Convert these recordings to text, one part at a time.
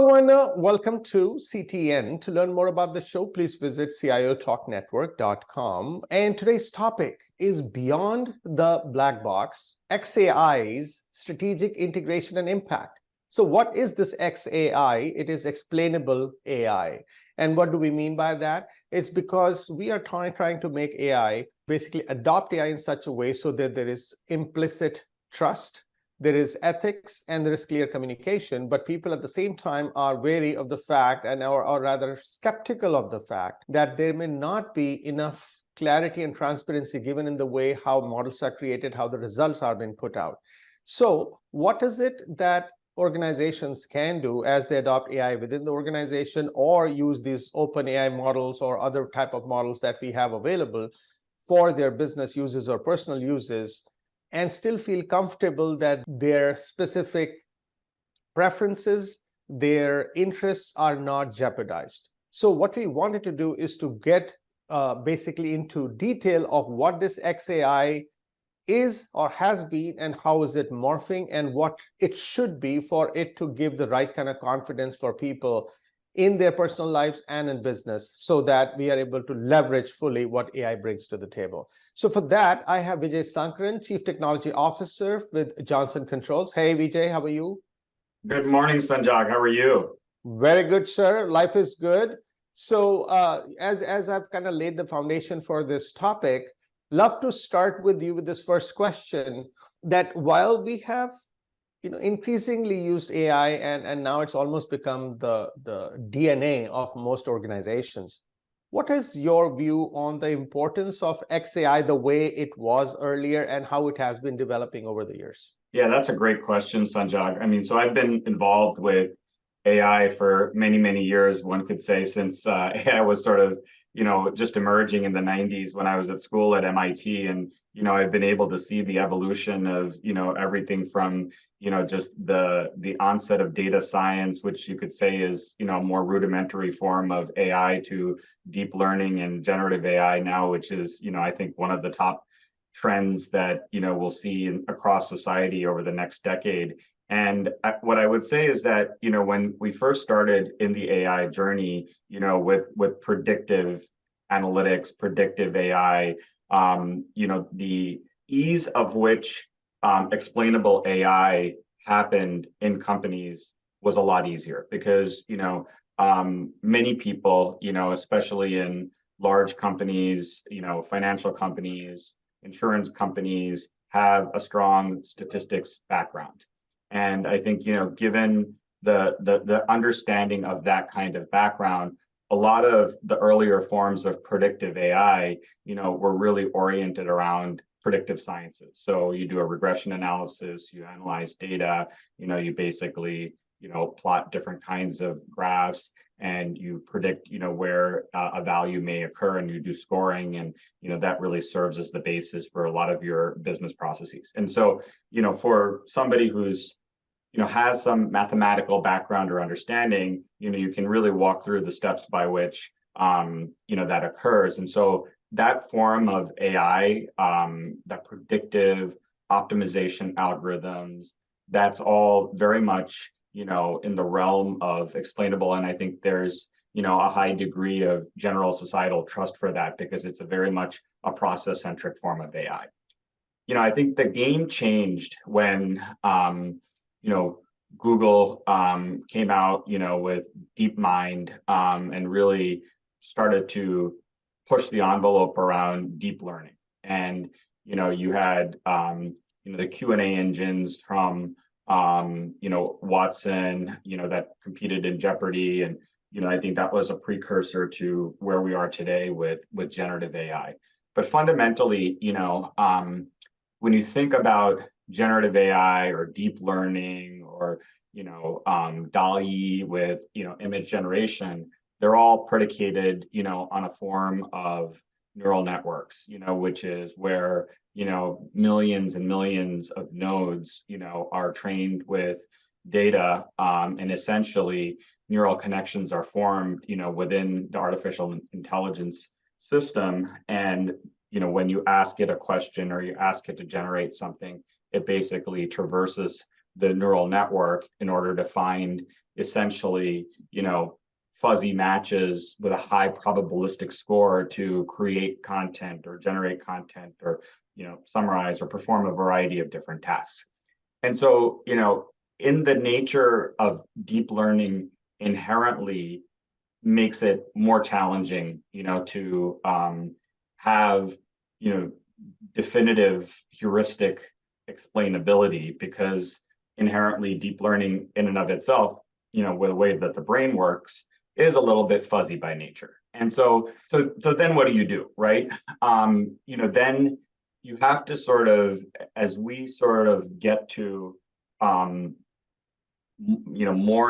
everyone. Welcome to CTN. To learn more about the show, please visit CIOTalkNetwork.com. And today's topic is Beyond the Black Box, XAI's strategic integration and impact. So what is this XAI? It is explainable AI. And what do we mean by that? It's because we are trying to make AI, basically adopt AI in such a way so that there is implicit trust, there is ethics, and there is clear communication, but people at the same time are wary of the fact or rather skeptical of the fact that there may not be enough clarity and transparency given in the way how models are created, how the results are being put out. So what is it that organizations can do as they adopt AI within the organization or use these open AI models or other type of models that we have available for their business uses or personal uses, and still feel comfortable that their specific preferences, their interests are not jeopardized? So what we wanted to do is to get basically into detail of what this XAI is or has been and how is it morphing and what it should be for it to give the right kind of confidence for people in their personal lives and in business, so that we are able to leverage fully what AI brings to the table. So for that, I have Vijay Sankaran, Chief Technology Officer with Johnson Controls. Hey, Vijay, how are you? Good morning, Sanjog. How are you? Very good, sir. Life is good. So as I've kind of laid the foundation for this topic, love to start with you with this first question, that while we have increasingly used AI and now it's almost become the DNA of most organizations, what is your view on the importance of XAI the way it was earlier and how it has been developing over the years? Yeah, that's a great question, Sanjog. I mean, so I've been involved with AI for many, many years, one could say, since AI was sort of, just emerging in the 90s when I was at school at MIT. And, I've been able to see the evolution of, everything from, just the onset of data science, which you could say is, a more rudimentary form of AI, to deep learning and generative AI now, which is, I think one of the top trends that, we'll see across society over the next decade. And what I would say is that, when we first started in the AI journey, with predictive analytics, predictive AI, the ease of which explainable AI happened in companies was a lot easier because, many people, especially in large companies, financial companies, insurance companies, have a strong statistics background. And I think, given the understanding of that kind of background, a lot of the earlier forms of predictive AI, were really oriented around predictive sciences. So you do a regression analysis, you analyze data, you basically, plot different kinds of graphs, and you predict, where a value may occur, and you do scoring, and that really serves as the basis for a lot of your business processes. And so, for somebody who's has some mathematical background or understanding, you can really walk through the steps by which that occurs. And so that form of AI, that predictive optimization algorithms, that's all very much in the realm of explainable. And I think there's a high degree of general societal trust for that, because it's a very much a process-centric form of AI. I think the game changed when Google came out with DeepMind, and really started to push the envelope around deep learning. And you had the Q&A engines from Watson, that competed in Jeopardy, and I think that was a precursor to where we are today with generative AI. But fundamentally, when you think about generative AI or deep learning or DALL-E with image generation, they're all predicated on a form of neural networks, which is where millions and millions of nodes are trained with data, and essentially neural connections are formed within the artificial intelligence system. And when you ask it a question or you ask it to generate something, it basically traverses the neural network in order to find essentially, fuzzy matches with a high probabilistic score to create content or generate content or, summarize or perform a variety of different tasks. And so, in the nature of deep learning inherently makes it more challenging, to have, definitive heuristic explainability, because inherently deep learning in and of itself, with the way that the brain works, is a little bit fuzzy by nature. And so then what do you do, right? Then you have to sort of, as we sort of get to, more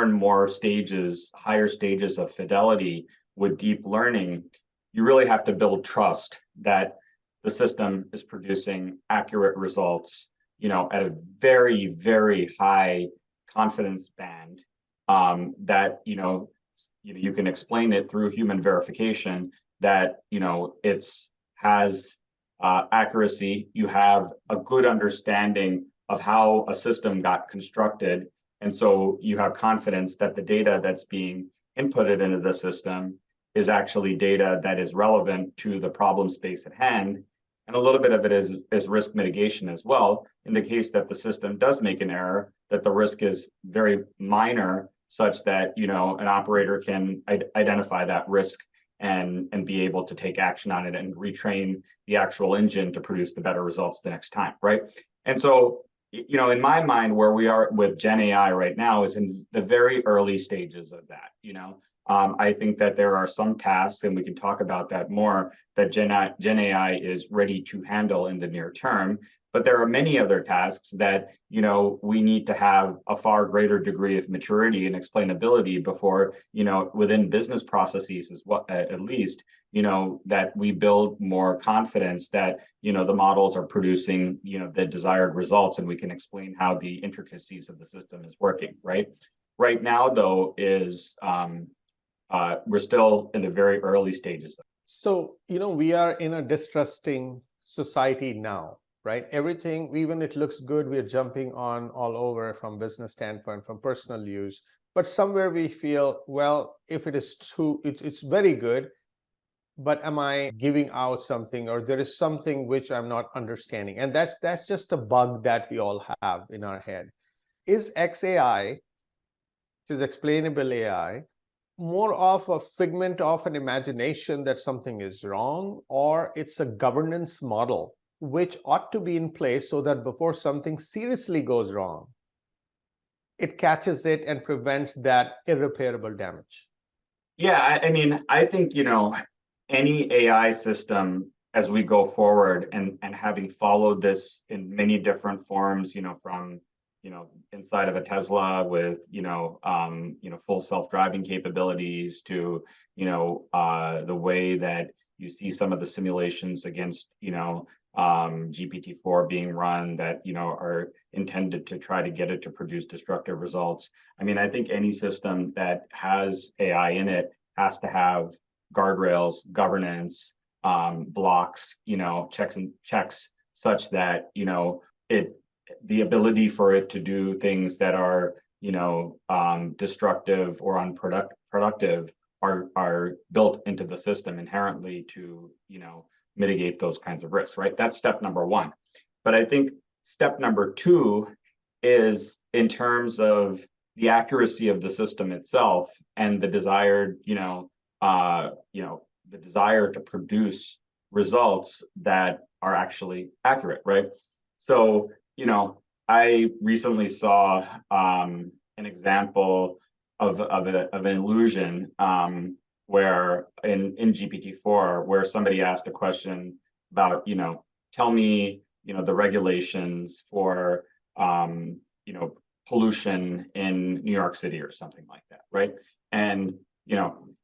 and more stages, higher stages of fidelity with deep learning, you really have to build trust that the system is producing accurate results, at a very, very high confidence band, that, you can explain it through human verification that, it's has accuracy, you have a good understanding of how a system got constructed. And so you have confidence that the data that's being inputted into the system is actually data that is relevant to the problem space at hand. And a little bit of it is risk mitigation as well. In the case that the system does make an error, that the risk is very minor, such that, an operator can identify that risk and be able to take action on it and retrain the actual engine to produce the better results the next time, right? And so, in my mind, where we are with Gen AI right now is in the very early stages of that. I think that there are some tasks, and we can talk about that more, that Gen AI is ready to handle in the near term. But there are many other tasks that, we need to have a far greater degree of maturity and explainability before, within business processes as well, at least, that we build more confidence that, the models are producing, the desired results, and we can explain how the intricacies of the system is working, right? Right now, though, is we're still in the very early stages. So, we are in a distrusting society now, right? Everything, even it looks good, we're jumping on all over from business standpoint, from personal use. But somewhere we feel, well, if it is true, it's very good, but am I giving out something, or there is something which I'm not understanding? And that's just a bug that we all have in our head. Is XAI, which is explainable AI, more of a figment of an imagination that something is wrong, or it's a governance model which ought to be in place so that before something seriously goes wrong, it catches it and prevents that irreparable damage? Yeah, I mean, I think, any AI system as we go forward, and having followed this in many different forms, from inside of a Tesla with full self-driving capabilities to the way that you see some of the simulations against GPT-4 being run that are intended to try to get it to produce destructive results. I mean, I think any system that has AI in it has to have guardrails, governance, blocks, checks such that the ability for it to do things that are destructive or unproductive are built into the system inherently to mitigate those kinds of risks, right? That's step number one. But I think step number two is in terms of the accuracy of the system itself and the desired the desire to produce results that are actually accurate, right? So I recently saw an example of an illusion where in GPT-4, where somebody asked a question about, tell me, the regulations for, pollution in New York City or something like that, right? And,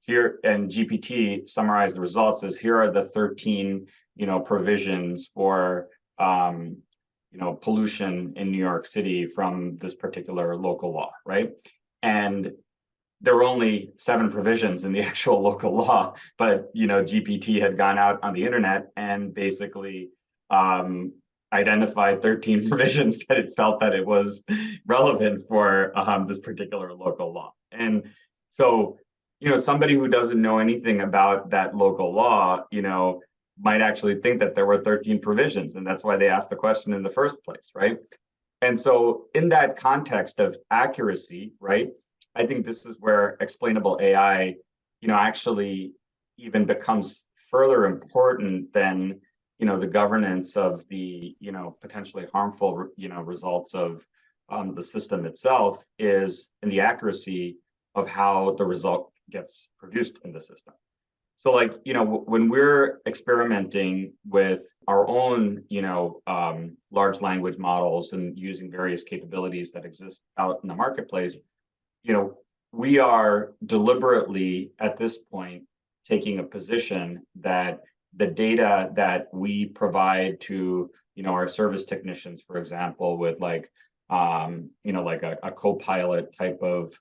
here, and GPT summarized the results as, here are the 13, provisions for, pollution in New York City from this particular local law, right? And there were only 7 provisions in the actual local law, but GPT had gone out on the internet and basically identified 13 provisions that it felt that it was relevant for this particular local law. And so, somebody who doesn't know anything about that local law, might actually think that there were 13 provisions, and that's why they asked the question in the first place, right? And so in that context of accuracy, right, I think this is where explainable AI, actually even becomes further important than, the governance of the, potentially harmful, results of the system itself, is in the accuracy of how the result gets produced in the system. So when we're experimenting with our own, large language models and using various capabilities that exist out in the marketplace, we are deliberately at this point taking a position that the data that we provide to, our service technicians, for example, with like a co-pilot type of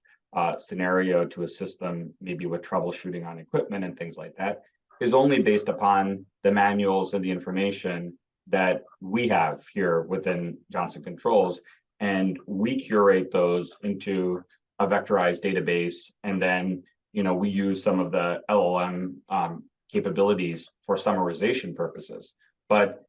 scenario to assist them maybe with troubleshooting on equipment and things like that, is only based upon the manuals and the information that we have here within Johnson Controls. And we curate those into a vectorized database. And then, we use some of the LLM capabilities for summarization purposes. But,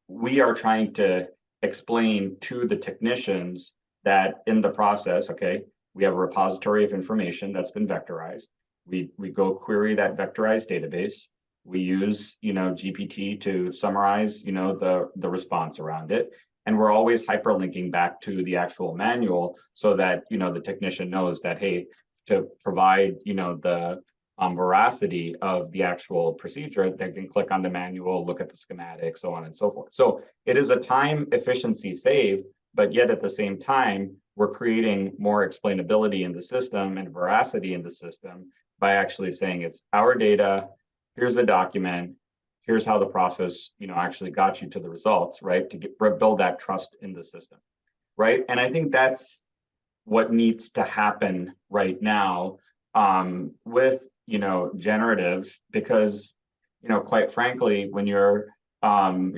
we are trying to explain to the technicians that in the process, okay, we have a repository of information that's been vectorized. We go query that vectorized database. We use, GPT to summarize, the response around it. And we're always hyperlinking back to the actual manual so that, the technician knows that, hey, to provide, the veracity of the actual procedure, they can click on the manual, look at the schematic, so on and so forth. So it is a time efficiency save, but yet at the same time, we're creating more explainability in the system and veracity in the system by actually saying it's our data, here's the document, here's how the process, actually got you to the results, right? To build that trust in the system, right? And I think that's what needs to happen right now with, generative, because, quite frankly, when your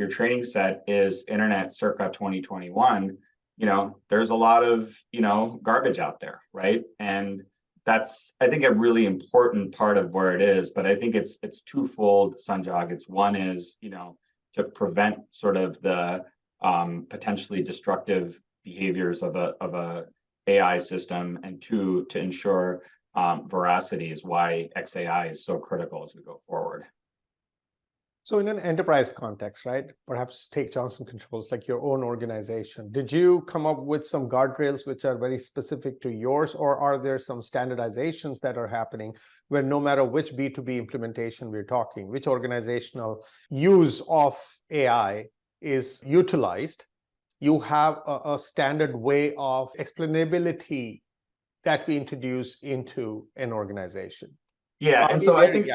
training set is internet circa 2021, there's a lot of, garbage out there, right? And that's, I think, a really important part of where it is. But I think it's twofold, Sanjog. It's one is, to prevent sort of the potentially destructive behaviors of a AI system, and two, to ensure veracity is why XAI is so critical as we go forward. So in an enterprise context, right, perhaps take Johnson Controls, like your own organization, did you come up with some guardrails which are very specific to yours, or are there some standardizations that are happening where no matter which B2B implementation we're talking, which organizational use of AI is utilized, you have a standard way of explainability that we introduce into an organization? Yeah, and so I think,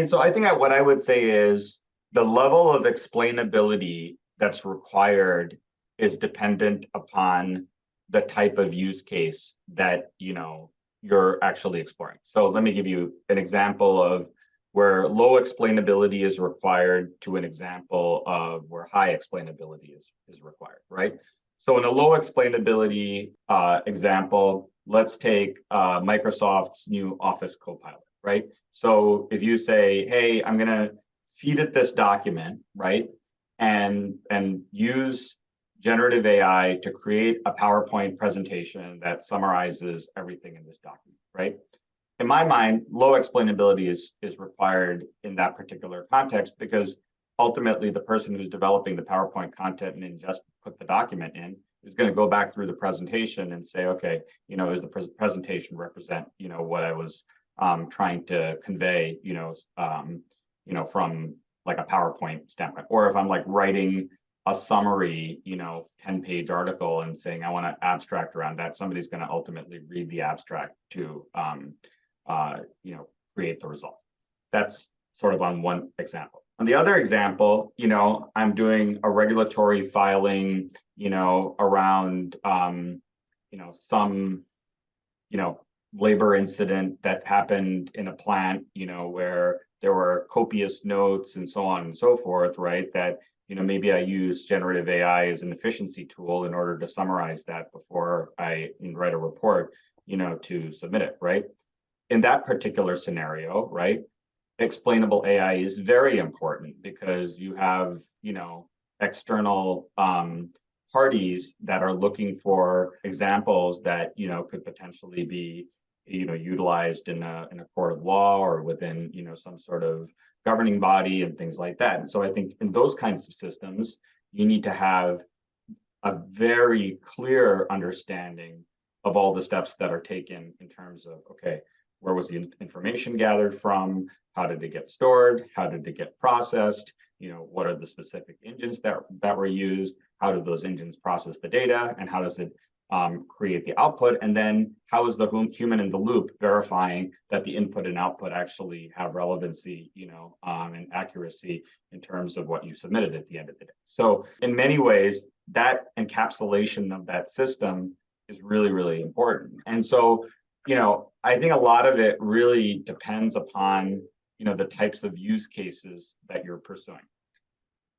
so I think what I would say is the level of explainability that's required is dependent upon the type of use case that, you're actually exploring. So let me give you an example of where low explainability is required to an example of where high explainability is required, right? So in a low explainability example, let's take Microsoft's new Office Copilot, right? So if you say, hey, I'm going to feed it this document, right? And use generative AI to create a PowerPoint presentation that summarizes everything in this document, right? In my mind, low explainability is required in that particular context, because ultimately the person who's developing the PowerPoint content and just put the document in is going to go back through the presentation and say, okay, does the presentation represent, what I was trying to convey, from like a PowerPoint standpoint. Or if I'm like writing a summary, 10-page article and saying I want to abstract around that, somebody's going to ultimately read the abstract to, create the result. That's sort of on one example. On the other example, I'm doing a regulatory filing, around, some, labor incident that happened in a plant, where there were copious notes and so on and so forth, right? That maybe I use generative AI as an efficiency tool in order to summarize that before I write a report, to submit it, right? In that particular scenario, right, explainable AI is very important because you have, external parties that are looking for examples that, could potentially be, utilized in a court of law or within, some sort of governing body and things like that. And so I think in those kinds of systems, you need to have a very clear understanding of all the steps that are taken in terms of, okay, where was the information gathered from? How did it get stored? How did it get processed? What are the specific engines that were used? How do those engines process the data? And how does it create the output? And then how is the human in the loop verifying that the input and output actually have relevancy, and accuracy in terms of what you submitted at the end of the day? So in many ways, that encapsulation of that system is really, really important. And so, I think a lot of it really depends upon, the types of use cases that you're pursuing.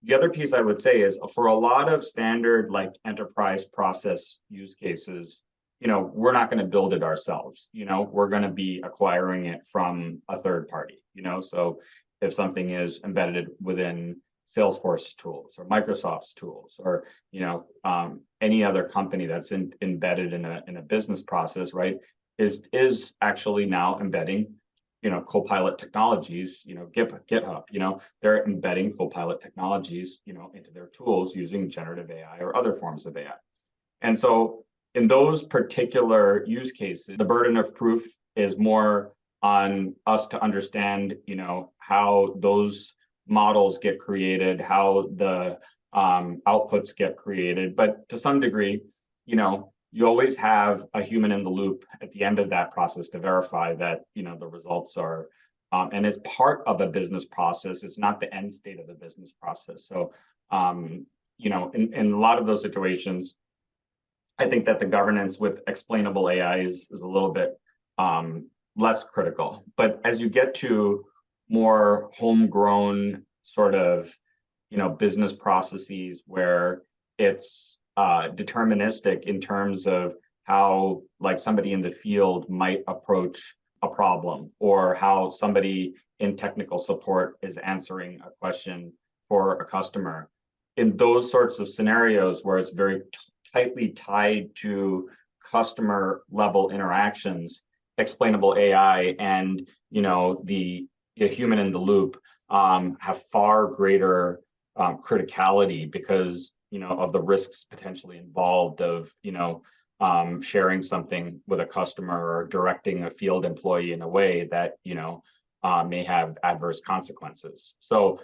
The other piece I would say is for a lot of standard like enterprise process use cases, we're not going to build it ourselves. We're going to be acquiring it from a third party, so if something is embedded within Salesforce tools or Microsoft's tools or, any other company that's embedded in a business process, right, is actually now embedding, Copilot technologies, GitHub, they're embedding Copilot technologies, into their tools using generative AI or other forms of AI. And so in those particular use cases, the burden of proof is more on us to understand, how those models get created, how the outputs get created. But to some degree, you always have a human in the loop at the end of that process to verify that, the results are, and as part of a business process, it's not the end state of the business process. So, in a lot of those situations, I think that the governance with explainable AI is a little bit less critical. But as you get to more homegrown sort of, business processes where it's deterministic in terms of how like somebody in the field might approach a problem or how somebody in technical support is answering a question for a customer. In those sorts of scenarios where it's very tightly tied to customer level interactions, explainable AI and the human in the loop have far greater criticality because of the risks potentially involved of sharing something with a customer or directing a field employee in a way that may have adverse consequences. So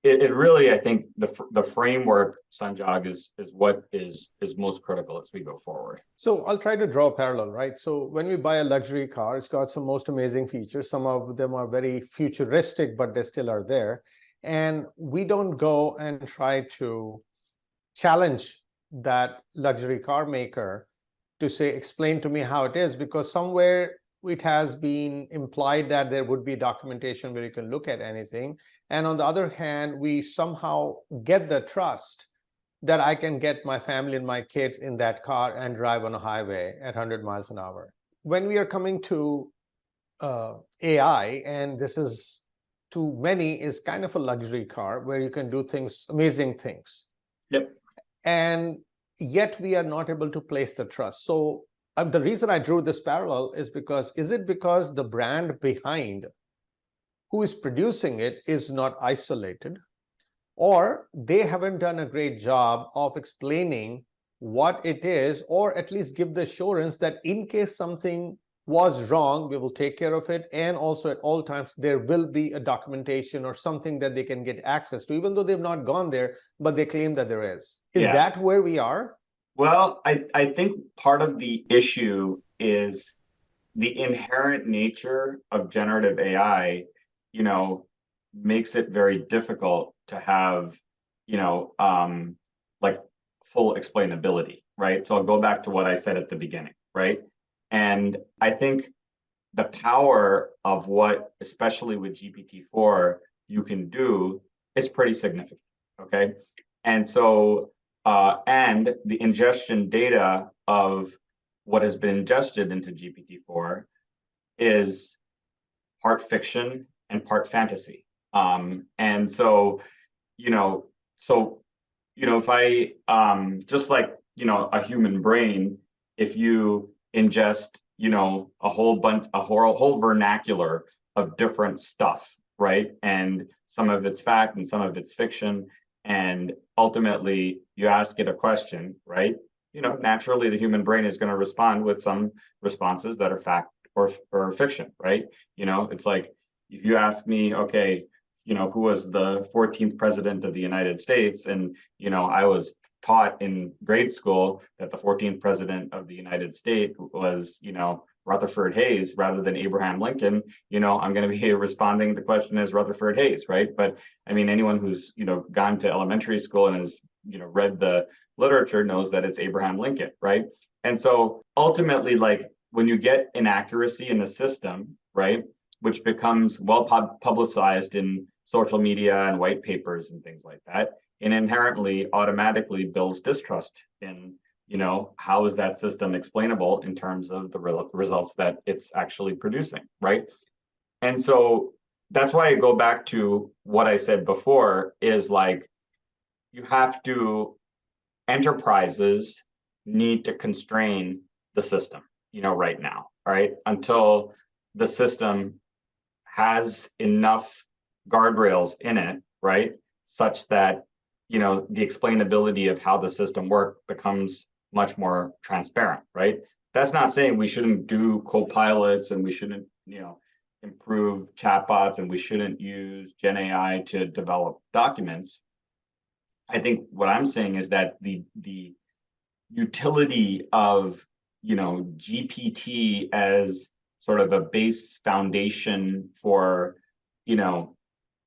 it really, I think the framework, Sanjog, is what is most critical as we go forward. So I'll try to draw a parallel, right? So when we buy a luxury car, it's got some most amazing features. Some of them are very futuristic, but they still are there. And we don't go and try to challenge that luxury car maker to say, explain to me how it is, because somewhere it has been implied that there would be documentation where you can look at anything. And on the other hand, we somehow get the trust that I can get my family and my kids in that car and drive on a highway at 100 miles an hour. When we are coming to AI, and this is to many is kind of a luxury car where you can do things, amazing things. Yep. And yet we are not able to place the trust. So the reason I drew this parallel is because the brand behind who is producing it is not isolated, or they haven't done a great job of explaining what it is, or at least give the assurance that in case something was wrong, we will take care of it. And also at all times, there will be a documentation or something that they can get access to, even though they've not gone there, but they claim that there is. Is that where we are? Well, I think part of the issue is the inherent nature of generative AI, makes it very difficult to have, like full explainability, right? So I'll go back to what I said at the beginning, right? And I think the power of what, especially with GPT-4, you can do is pretty significant, okay? And so, and the ingestion data of what has been ingested into GPT-4 is part fiction and part fantasy. And so, you know, if I, just like, a human brain, if you ingest, a whole vernacular of different stuff, right? And some of it's fact and some of it's fiction. And ultimately you ask it a question, right? Naturally the human brain is going to respond with some responses that are fact or fiction, right? It's like if you ask me, okay, who was the 14th president of the United States? And, I was taught in grade school that the 14th president of the United States was, Rutherford Hayes rather than Abraham Lincoln. I'm going to be responding the question as Rutherford Hayes, right? But I mean, anyone who's, gone to elementary school and has, read the literature knows that it's Abraham Lincoln, right? And so ultimately, like when you get inaccuracy in the system, right, which becomes well publicized in social media and white papers and things like that, and inherently automatically builds distrust in, how is that system explainable in terms of the results that it's actually producing, right? And so that's why I go back to what I said before is like, you have to, enterprises need to constrain the system, right now, right? Until the system has enough guardrails in it, right? Such that, the explainability of how the system works becomes much more transparent, right? That's not saying we shouldn't do co-pilots and we shouldn't, improve chatbots and we shouldn't use Gen AI to develop documents. I think what I'm saying is that the utility of, GPT as sort of a base foundation for,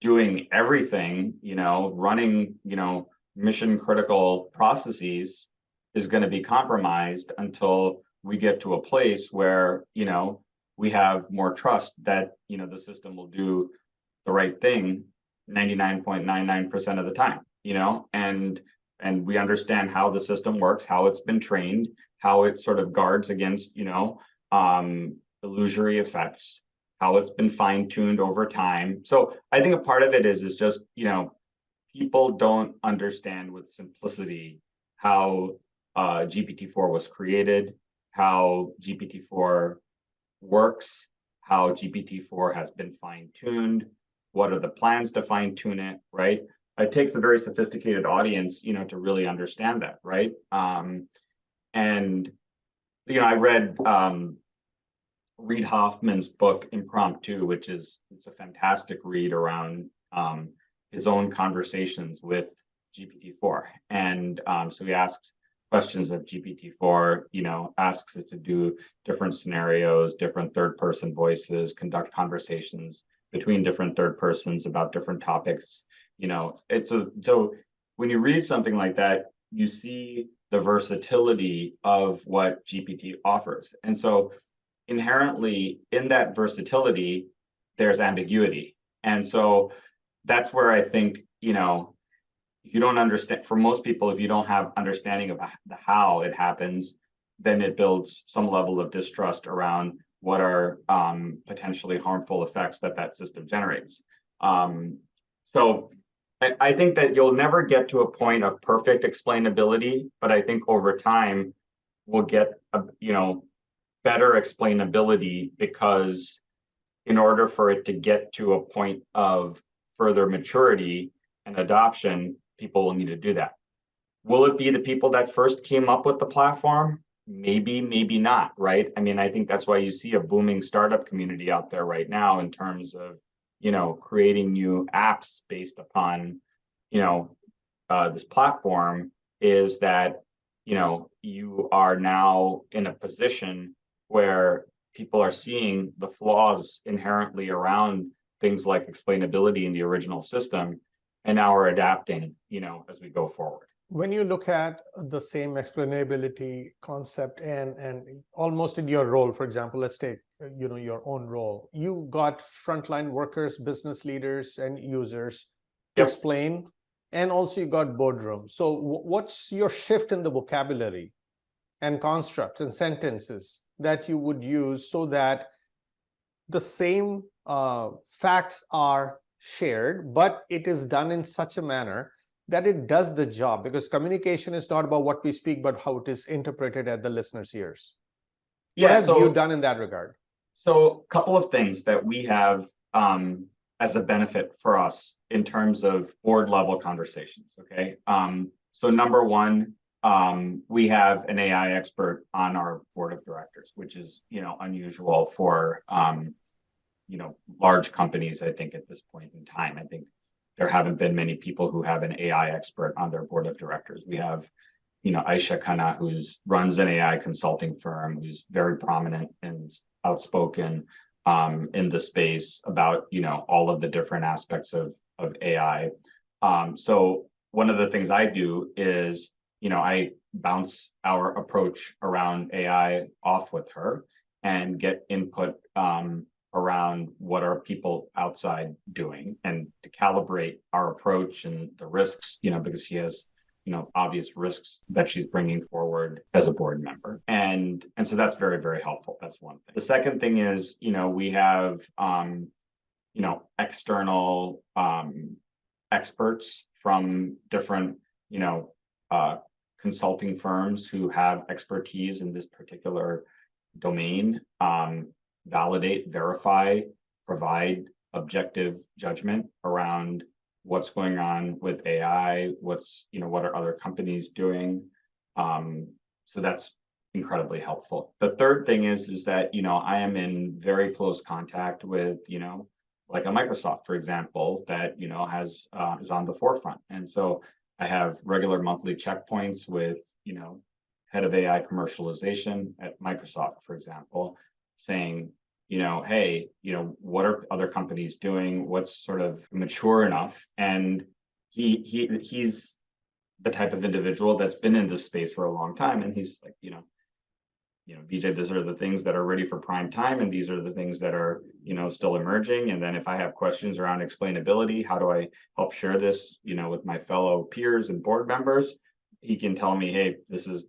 doing everything, running, mission critical processes is going to be compromised until we get to a place where, we have more trust that, the system will do the right thing 99.99% of the time, and we understand how the system works, how it's been trained, how it sort of guards against, illusory effects, how it's been fine-tuned over time. So I think a part of it is just, people don't understand with simplicity how GPT-4 was created, how GPT-4 works, how GPT-4 has been fine-tuned, what are the plans to fine-tune it, right? It takes a very sophisticated audience, to really understand that, right? And, I read Reid Hoffman's book, Impromptu, which it's a fantastic read around his own conversations with GPT-4. And so he asks questions of GPT-4, asks it to do different scenarios, different third-person voices, conduct conversations between different third persons about different topics. So when you read something like that, you see the versatility of what GPT offers. And so inherently in that versatility, there's ambiguity. And so that's where I think, if you don't understand, for most people, if you don't have understanding of the how it happens, then it builds some level of distrust around what are potentially harmful effects that system generates. So I think that you'll never get to a point of perfect explainability, but I think over time we'll get better explainability, because in order for it to get to a point of further maturity and adoption, people will need to do that. Will it be the people that first came up with the platform? Maybe, maybe not, right? I mean, I think that's why you see a booming startup community out there right now in terms of, creating new apps based upon, this platform, is that, you are now in a position where people are seeing the flaws inherently around things like explainability in the original system, and now are adapting, as we go forward. When you look at the same explainability concept and almost in your role, for example, let's take, your own role, you got frontline workers, business leaders, and users to explain and also you got boardroom. So what's your shift in the vocabulary and constructs and sentences that you would use so that the same facts are shared, but it is done in such a manner that it does the job? Because communication is not about what we speak, but how it is interpreted at the listener's ears. What have you done in that regard? So a couple of things that we have as a benefit for us in terms of board level conversations. Okay. So number one, we have an AI expert on our board of directors, which is, unusual for, large companies. I think at this point in time, I think there haven't been many people who have an AI expert on their board of directors. We have, Aisha Khanna, who's runs an AI consulting firm, who's very prominent and outspoken in the space about, all of the different aspects of AI. So one of the things I do is, I bounce our approach around AI off with her and get input around what are people outside doing, and to calibrate our approach and the risks, because she has, obvious risks that she's bringing forward as a board member. And so that's very, very helpful. That's one thing. The second thing is, we have, external experts from different, consulting firms who have expertise in this particular domain, validate, verify, provide objective judgment around what's going on with AI, what are other companies doing. So that's incredibly helpful. The third thing is that, I am in very close contact with, like a Microsoft, for example, that, has is on the forefront. And so I have regular monthly checkpoints with, head of AI commercialization at Microsoft, for example, saying, hey, what are other companies doing? What's sort of mature enough? And he's the type of individual that's been in this space for a long time. And he's like, Vijay, these are the things that are ready for prime time, and these are the things that are, still emerging. And then if I have questions around explainability, how do I help share this, with my fellow peers and board members? He can tell me, hey, this is,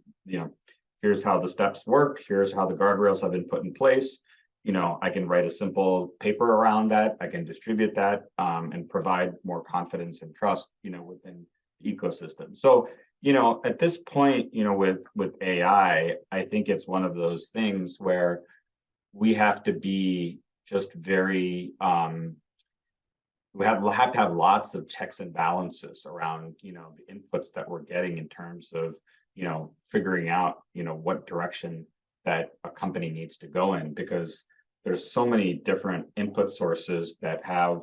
here's how the steps work. Here's how the guardrails have been put in place. I can write a simple paper around that. I can distribute that and provide more confidence and trust, within the ecosystem. So, at this point, with AI, I think it's one of those things where we have to be just very, we have to have lots of checks and balances around, the inputs that we're getting in terms of, figuring out, what direction that a company needs to go in, because there's so many different input sources that have,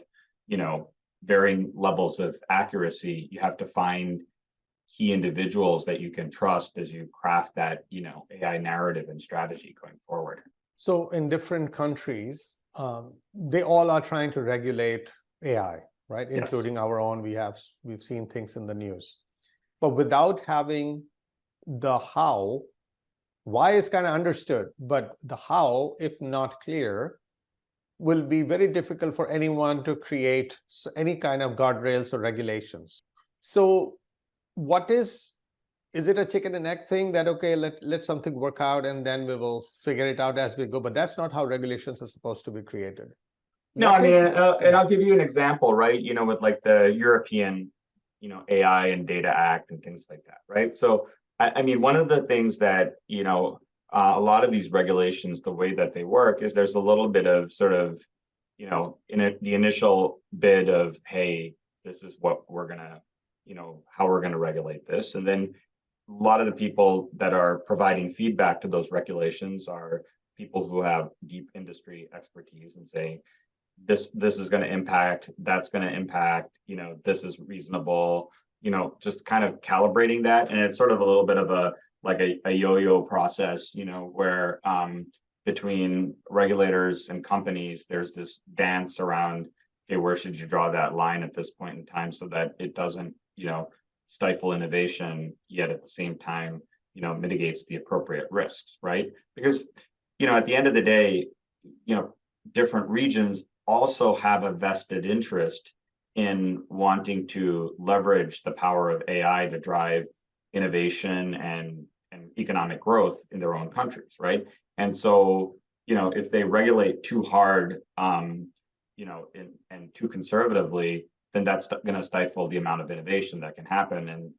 varying levels of accuracy. You have to find key individuals that you can trust as you craft that, AI narrative and strategy going forward. So in different countries, they all are trying to regulate AI, right? Yes. Including our own. We've seen things in the news, but without having the how. Why is kind of understood, but the how, if not clear, will be very difficult for anyone to create any kind of guardrails or regulations. So what is it a chicken and egg thing that, okay, let something work out and then we will figure it out as we go? But that's not how regulations are supposed to be created. No, and I'll give you an example, right? With like the European, AI and Data Act and things like that, right? So one of the things that, a lot of these regulations, the way that they work is there's a little bit of sort of, the initial bid of, hey, this is what we're going to, how we're going to regulate this. And then a lot of the people that are providing feedback to those regulations are people who have deep industry expertise and saying, this is going to impact, that's going to impact, this is reasonable, just kind of calibrating that. And it's sort of a little bit of a yo-yo process, where between regulators and companies, there's this dance around, okay, where should you draw that line at this point in time so that it doesn't, stifle innovation, yet at the same time, mitigates the appropriate risks, right? Because, at the end of the day, different regions also have a vested interest in wanting to leverage the power of AI to drive innovation and economic growth in their own countries, right? And so, if they regulate too hard, and too conservatively, then that's going to stifle the amount of innovation that can happen. And,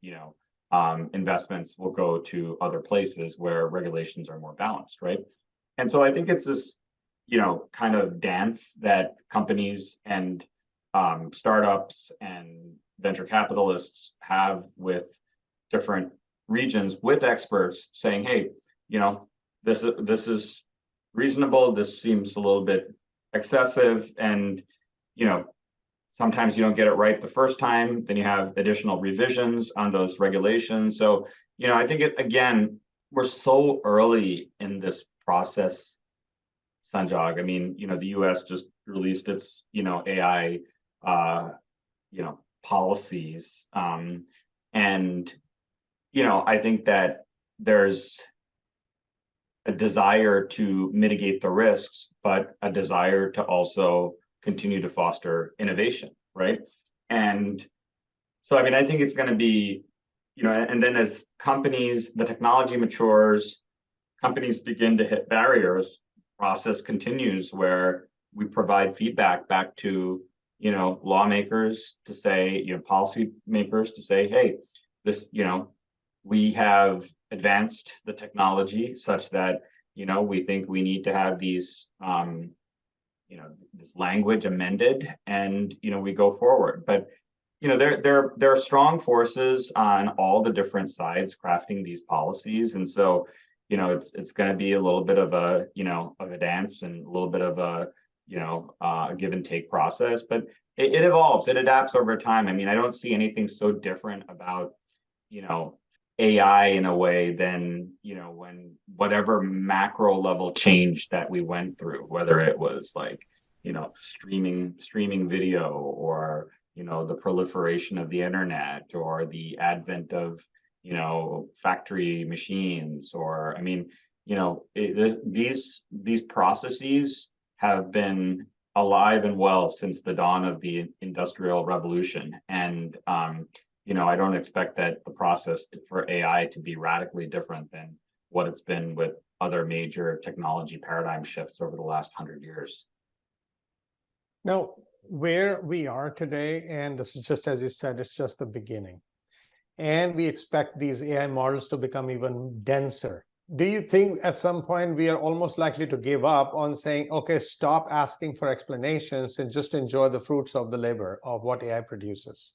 investments will go to other places where regulations are more balanced, right? And so I think it's this, kind of dance that companies and startups and venture capitalists have with different regions, with experts saying, hey, this is reasonable, this seems a little bit excessive, and sometimes you don't get it right the first time, then you have additional revisions on those regulations. So I think again, we're so early in this process, Sanjog. I mean, the US just released its AI policies, and I think that there's a desire to mitigate the risks, but a desire to also continue to foster innovation, right? And so, I mean, I think it's going to be, and then as the technology matures, companies begin to hit barriers, process continues where we provide feedback back to, lawmakers to say, policy makers to say, hey, this, we have advanced the technology such that, we think we need to have these, this language amended, and, we go forward. But, there are strong forces on all the different sides crafting these policies. And so, it's going to be a little bit of a, of a dance and a little bit of a, a give and take process, but it evolves, it adapts over time. I mean, I don't see anything so different about, AI in a way than, when whatever macro level change that we went through, whether it was like, streaming video, or, the proliferation of the internet, or the advent of, factory machines, or, I mean, these processes have been alive and well since the dawn of the Industrial Revolution. And, I don't expect that the process for AI to be radically different than what it's been with other major technology paradigm shifts over the last 100 years. Now, where we are today, and this is just as you said, it's just the beginning. And we expect these AI models to become even denser. Do you think at some point we are almost likely to give up on saying, okay, stop asking for explanations and just enjoy the fruits of the labor of what AI produces?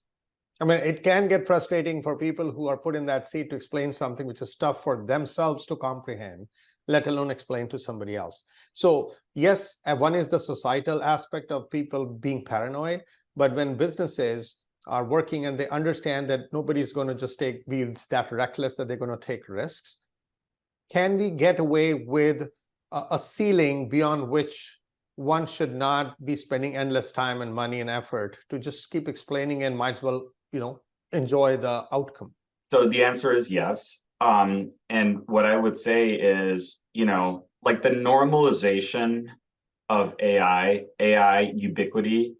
I mean, it can get frustrating for people who are put in that seat to explain something which is tough for themselves to comprehend, let alone explain to somebody else. So yes, one is the societal aspect of people being paranoid, but when businesses are working and they understand that nobody's going to just be that reckless that they're going to take risks, can we get away with a ceiling beyond which one should not be spending endless time and money and effort to just keep explaining, and might as well, enjoy the outcome? So the answer is yes. And what I would say is, like the normalization of AI ubiquity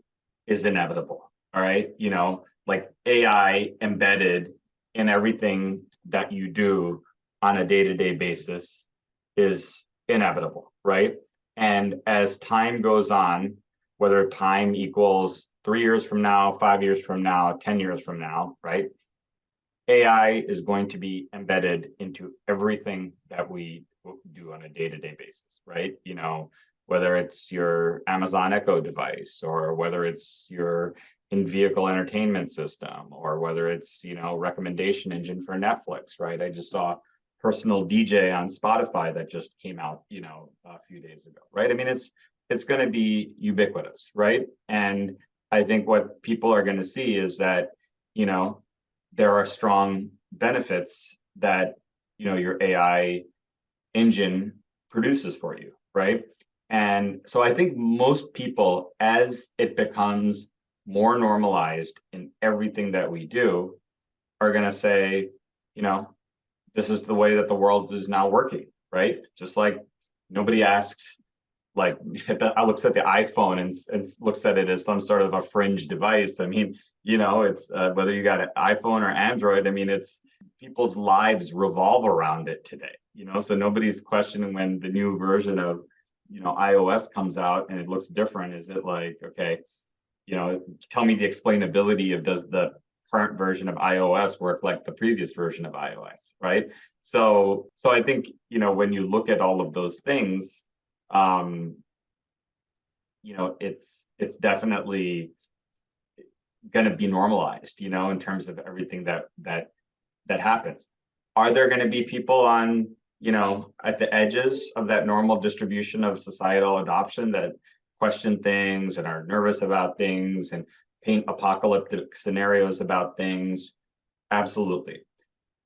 is inevitable. All right. Like AI embedded in everything that you do on a day-to-day basis is inevitable, right? And as time goes on, whether time equals 3 years from now, 5 years from now, 10 years from now, right? AI is going to be embedded into everything that we do on a day-to-day basis, right? Whether it's your Amazon Echo device, or whether it's your in-vehicle entertainment system, or whether it's, recommendation engine for Netflix, right? I just saw Personal DJ on Spotify that just came out, a few days ago, right? I mean, it's going to be ubiquitous, right? And I think what people are going to see is that, there are strong benefits that, your AI engine produces for you, right? And so I think most people, as it becomes more normalized in everything that we do, are going to say, this is the way that the world is now working, right? Just like nobody asks, like looks at the iPhone and looks at it as some sort of a fringe device. I mean, it's whether you got an iPhone or Android. I mean, it's people's lives revolve around it today. So nobody's questioning when the new version of iOS comes out and it looks different. Is it like, okay, tell me the explainability of, does the current version of iOS work like the previous version of iOS, right? So I think, when you look at all of those things, it's definitely going to be normalized, in terms of everything that happens. Are there going to be people on, at the edges of that normal distribution of societal adoption that question things and are nervous about things and paint apocalyptic scenarios about things? Absolutely.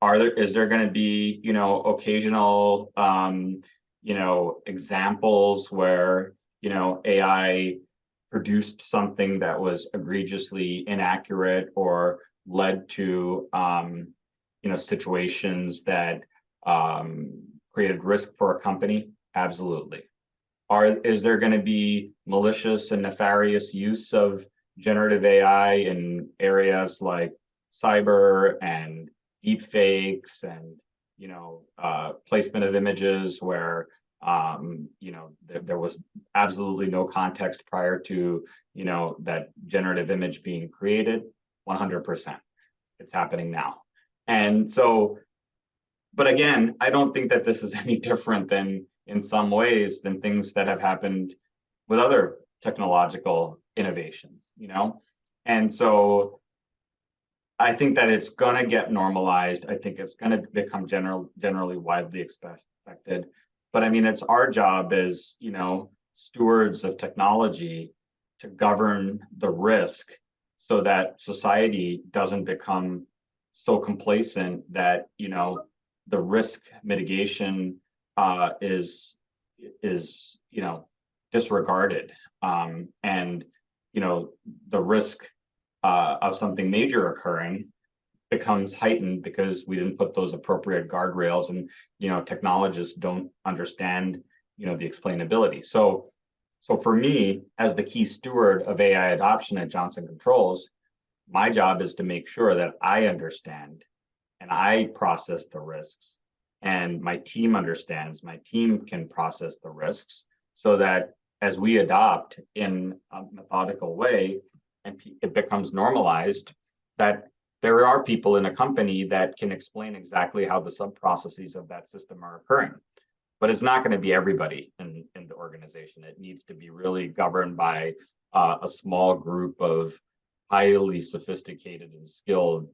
Is there going to be, occasional, examples where, AI produced something that was egregiously inaccurate or led to, situations that created risk for a company? Absolutely. Is there going to be malicious and nefarious use of generative AI in areas like cyber and deep fakes and placement of images where there was absolutely no context prior to that generative image being created? 100%. It's happening now. And so, but again, I don't think that this is any different than, in some ways, than things that have happened with other technological innovations, And so I think that it's going to get normalized. I think it's going to become generally widely expected. But I mean, it's our job as, stewards of technology to govern the risk so that society doesn't become so complacent that, the risk mitigation is disregarded. And, the risk of something major occurring becomes heightened because we didn't put those appropriate guardrails, and technologists don't understand the explainability. So for me, as the key steward of AI adoption at Johnson Controls, my job is to make sure that I understand and I process the risks, and my team understands, my team can process the risks, so that as we adopt in a methodical way and it becomes normalized, that there are people in a company that can explain exactly how the sub-processes of that system are occurring. But it's not going to be everybody in the organization. It needs to be really governed by a small group of highly sophisticated and skilled,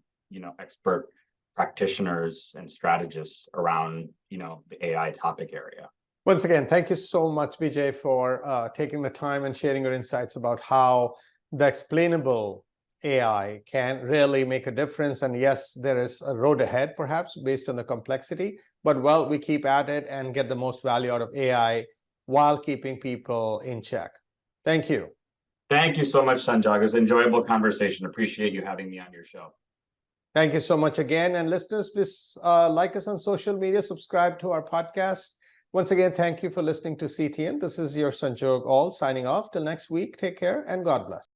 expert practitioners and strategists around, the AI topic area. Once again, thank you so much, Vijay, for taking the time and sharing your insights about how the explainable AI can really make a difference. And yes, there is a road ahead, perhaps, based on the complexity. But well, we keep at it and get the most value out of AI while keeping people in check. Thank you. Thank you so much, Sanjog. It was an enjoyable conversation. Appreciate you having me on your show. Thank you so much again. And listeners, please like us on social media, subscribe to our podcast. Once again, thank you for listening to CTN. This is your Sanjog All signing off. Till next week, take care and God bless.